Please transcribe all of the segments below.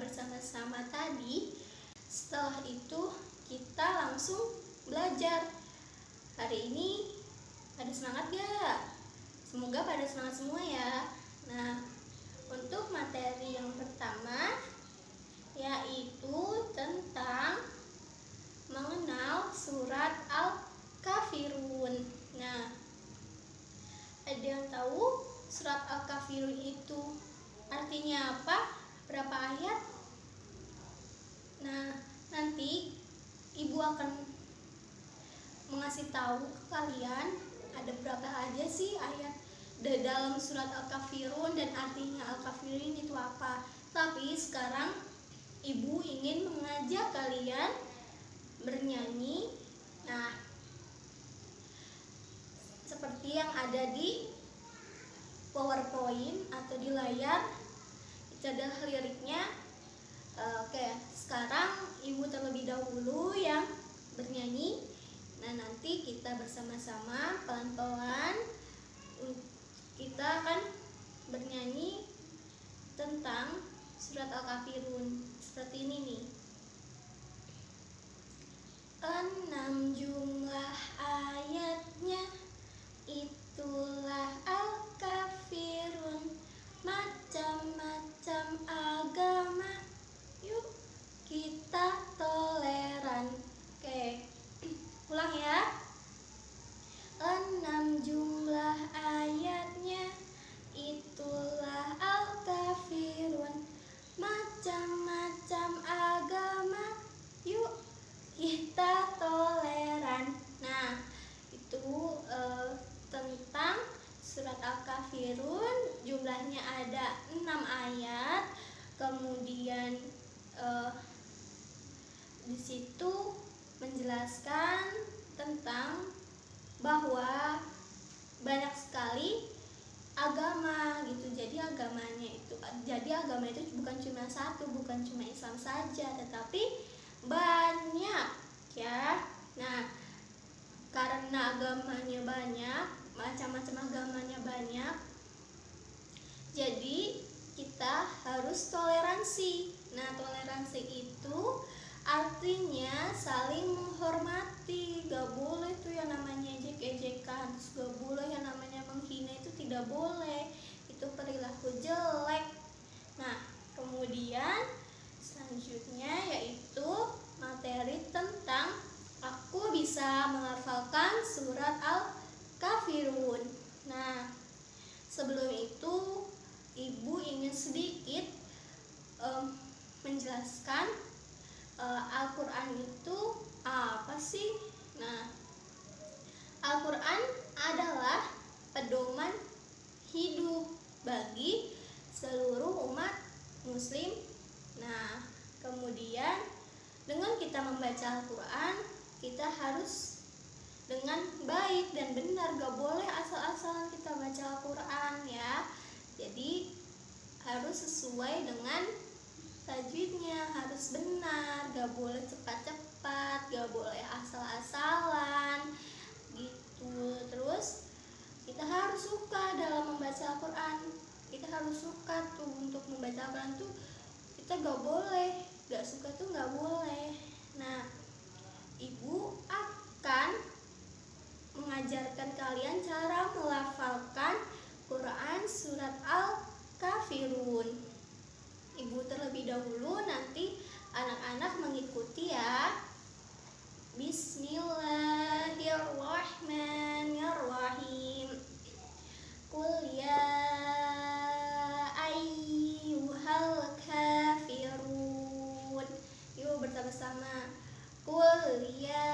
bersama-sama tadi. Setelah itu kita langsung belajar. Hari ini ada semangat gak? Semoga pada semangat semua ya. Nah, untuk materi yang pertama yaitu tentang mengenal surat Al-Kafirun. Nah, ada yang tahu surat Al-Kafirun itu artinya apa? Berapa ayat? Nah, nanti Ibu akan mengasih tahu ke kalian ada berapa aja sih ayat di dalam surat Al-Kafirun dan artinya Al-Kafirun itu apa. Tapi sekarang Ibu ingin mengajak kalian bernyanyi. Nah, seperti yang ada di PowerPoint atau di layar, itu adalah liriknya. Oke, sekarang Ibu terlebih dahulu yang bernyanyi. Nah, nanti kita bersama-sama pelan-pelan kita akan bernyanyi tentang surat Al-Kafirun. Seperti ini nih. 6 jumlah ayatnya, itulah Al-Kafirun. Macam-macam agama, yuk kita toleran. Oke, ulang ya. 6 jumlah ayatnya, itulah Al-Kafirun. Macam-macam agama, yuk kita toleran. Nah, itu tentang surat Al-Kafirun. Jumlahnya ada 6 ayat. Kemudian di situ menjelaskan tentang bahwa banyak sekali agama gitu. Jadi agama itu bukan cuma satu, bukan cuma Islam saja, tetapi banyak ya. Nah, karena agamanya banyak, macam-macam agamanya banyak, jadi kita harus toleransi. Nah, toleransi itu artinya saling menghormati. Gak boleh tuh yang namanya ejek-ejekan, gak boleh yang namanya menghina, itu tidak boleh. Itu perilaku jelek. Nah, kemudian selanjutnya yaitu materi tentang aku bisa menghafalkan surat Al-Kafirun. Nah, sebelum itu Ibu ingin sedikit menjelaskan Al-Quran itu apa sih? Nah, Al-Quran adalah pedoman hidup bagi seluruh umat muslim. Nah, kemudian dengan kita membaca Al-Quran, kita harus dengan baik dan benar. Gak boleh asal-asalan kita baca Al-Quran ya. Jadi harus sesuai dengan tajwidnya, harus benar. Gak boleh cepat-cepat, gak boleh asal-asalan gitu. Terus kita harus suka dalam membaca Al-Quran. Kita harus suka tuh untuk membaca Al-Quran tuh. Kita gak boleh, gak suka tuh gak boleh. Nah, Ibu akan mengajarkan kalian cara melafalkan Quran surat Al-Kafirun. Ibu terlebih dahulu, nanti anak-anak mengikuti ya. Bismillahirrahmanirrahim. Qul ya ayyuhal kafirun. Yuk bersama-sama. Qul ya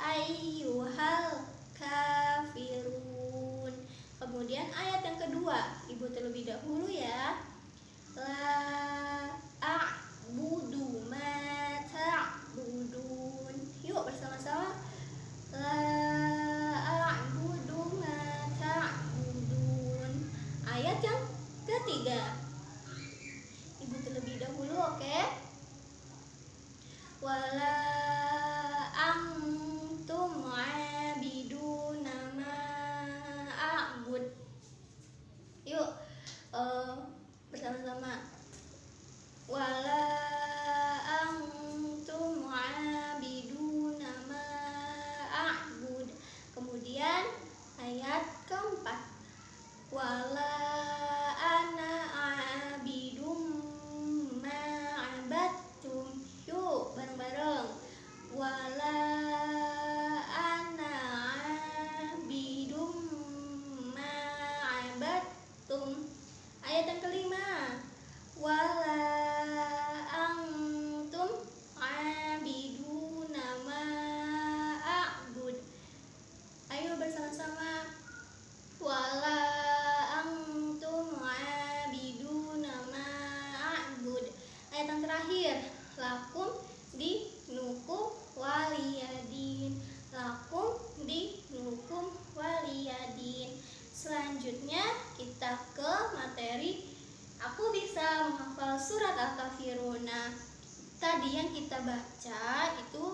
ayyuhal kafirun. Kemudian ayat yang kedua, Ibu terlebih dahulu ya. La a'budu ma ta'budun. Yuk kita baca itu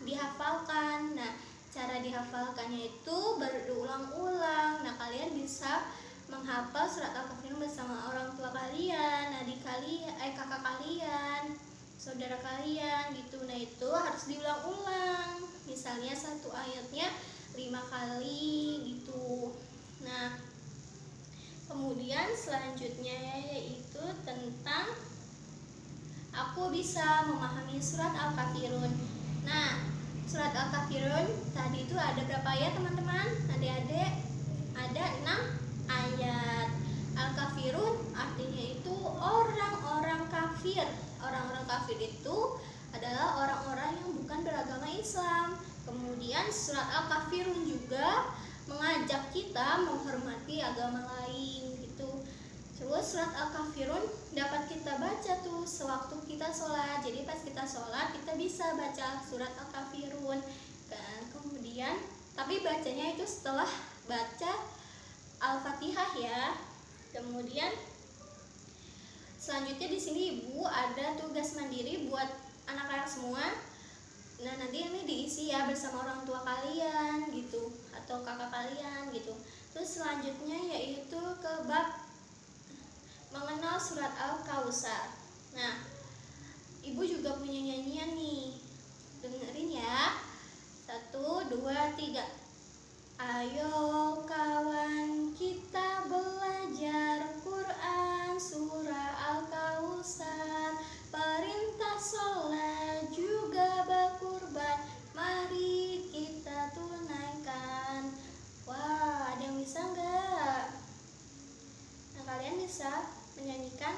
dihafalkan. Nah, cara dihafalkannya itu berulang-ulang. Nah, kalian bisa menghafal surat Al-Kafirun bersama orang tua kalian, adik kalian, kakak kalian, saudara kalian gitu. Nah, itu harus diulang-ulang. Misalnya satu ayatnya 5 kali gitu. Nah, kemudian selanjutnya yaitu tentang aku bisa memahami surat Al-Kafirun. Nah, surat Al-Kafirun tadi itu ada berapa ayat teman-teman? Adik-adik, ada 6 ayat. Al-Kafirun artinya itu orang-orang kafir. Orang-orang kafir itu adalah orang-orang yang bukan beragama Islam. Kemudian surat Al-Kafirun juga mengajak kita menghormati agama lain gitu. Terus surat Al-Kafirun dapat kita baca tuh sewaktu kita sholat. Jadi pas kita sholat kita bisa baca surat Al-Kafirun. Kemudian tapi bacanya itu setelah baca Al-Fatihah ya. Kemudian selanjutnya di sini Ibu ada tugas mandiri buat anak-anak semua. Nah, nanti ini diisi ya bersama orang tua kalian gitu atau kakak kalian gitu. Terus selanjutnya yaitu ke bab mengenal surat Al-Kausar. Nah, Ibu juga punya nyanyian nih. Dengerin ya. 1, 2, 3. Ayo kawan kita belajar Quran surah Al-Kausar. Perintah sholat juga berkurban, mari kita tunaikan. Wah, ada yang bisa nggak? Nah, kalian bisa menyanyikan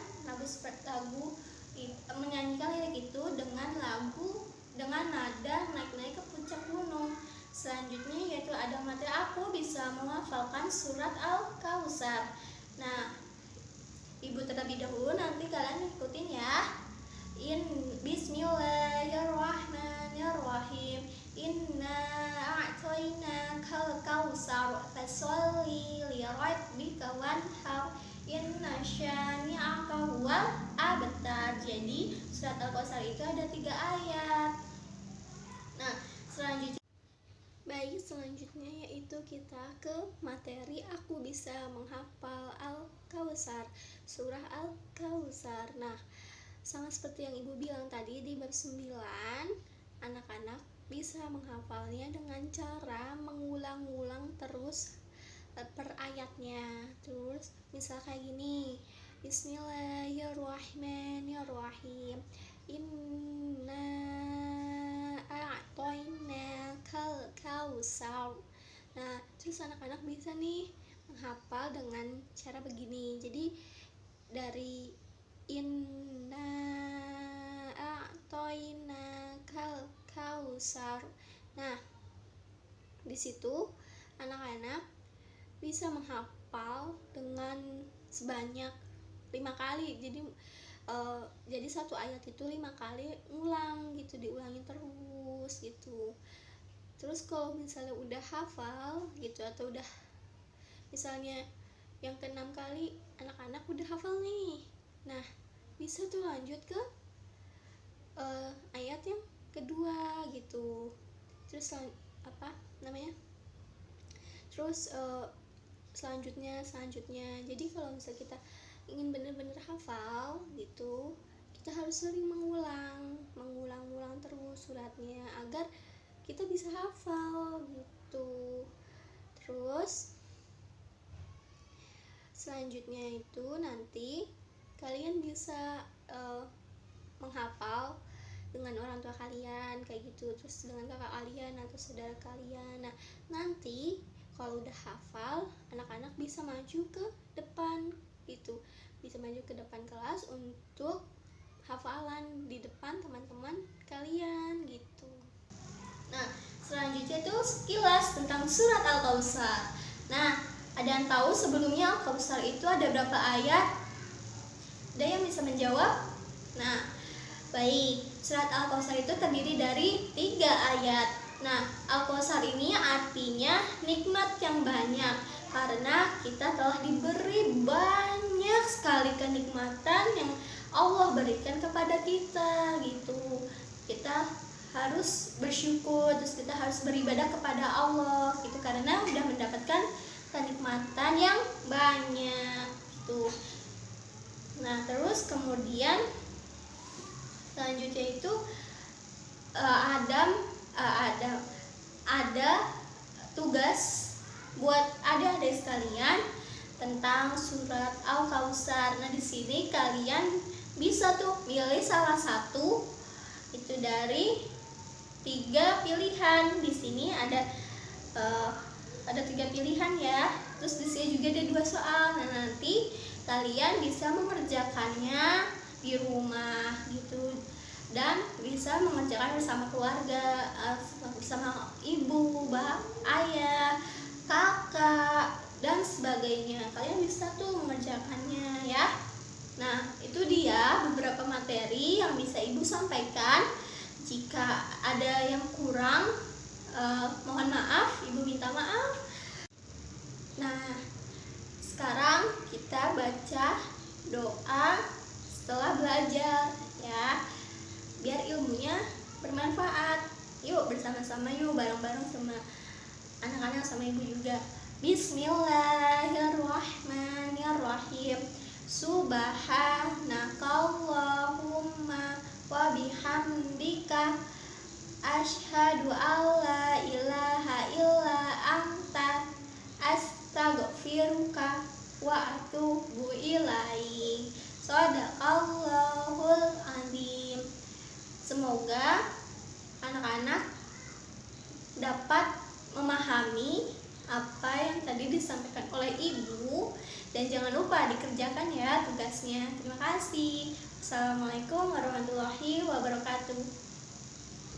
menyanyikan lirik itu dengan lagu dengan nada naik-naik ke puncak gunung. Selanjutnya yaitu ada materi aku bisa menghafalkan surat Al-Kausar. Nah, Ibu terlebih dahulu nanti kalian ikutin ya. Bismillahirrahmanirrahim. Inna a'tainakal kausar fasholli lirabbika wanhar. Inna syani'aka huwal abtar. Jadi surat Al-Kausar itu ada 3 ayat. Nah, selanjutnya yaitu kita ke materi aku bisa menghafal Al-Kausar, surah Al-Kausar. Nah, sama seperti yang Ibu bilang tadi di bab 9, anak-anak bisa menghafalnya dengan cara mengulang-ulang terus per ayatnya. Terus misal kayak gini, Bismillahirrahmanirrahim. Inna a'tainakal kausar. Nah, terus anak-anak bisa nih menghafal dengan cara begini. Jadi dari inna a'tainakal kausar. Nah, di situ anak-anak bisa menghafal dengan sebanyak 5 kali. Jadi satu ayat itu 5 kali ulang gitu, diulangi terus gitu. Terus kalau misalnya udah hafal gitu atau udah misalnya yang ke-6 kali anak-anak udah hafal nih. Nah, bisa tuh lanjut ke ayat yang kedua gitu. Terus selanjutnya. Jadi kalau misalnya kita ingin benar-benar hafal gitu, kita harus sering mengulang terus suratnya agar kita bisa hafal gitu. Terus selanjutnya itu nanti kalian bisa menghafal dengan orang tua kalian kayak gitu, terus dengan kakak kalian atau saudara kalian. Nah, nanti kalau udah hafal, anak-anak bisa maju ke depan gitu, bisa maju ke depan kelas untuk hafalan di depan teman-teman kalian gitu. Nah, selanjutnya itu sekilas tentang surat Al-Kausar. Nah, ada yang tahu sebelumnya Al-Kausar itu ada berapa ayat? Ada yang bisa menjawab? Nah, baik, surat Al-Kausar itu terdiri dari 3 ayat. Nah, Al-Kausar ini artinya nikmat yang banyak, karena kita telah diberi banyak sekali kenikmatan yang Allah berikan kepada kita gitu. kita harus bersyukur, terus kita harus beribadah kepada Allah gitu, karena udah mendapatkan kenikmatan yang banyak gitu. Nah terus kemudian selanjutnya itu ada tugas buat adik-adik sekalian tentang surat Al-Kautsar. Nah di sini kalian bisa tuh pilih salah satu itu dari 3 pilihan. Di sini ada 3 pilihan ya. Terus di sini juga ada 2 soal. Nah nanti kalian bisa mengerjakannya di rumah gitu, dan bisa mengerjakan bersama keluarga, bersama ibu, ayah, kakak, dan sebagainya. Kalian bisa tuh mengerjakannya ya. Nah itu dia beberapa materi yang bisa ibu sampaikan. Jika ada yang kurang, mohon maaf, ibu minta maaf. Nah sekarang kita baca doa setelah belajar ya, biar ilmunya bermanfaat. Yuk bersama-sama, yuk bareng-bareng sama anak-anak, sama ibu juga. Bismillahirrahmanirrahim. Subhanakallahumma wa bihamdika asyhadu alla ilaha illa anta astaghfiruka wa atubu ilaik. Shadaqallahul azim. Semoga anak-anak dapat memahami apa yang tadi disampaikan oleh ibu, dan jangan lupa dikerjakan ya tugasnya. Terima kasih. Assalamualaikum warahmatullahi wabarakatuh.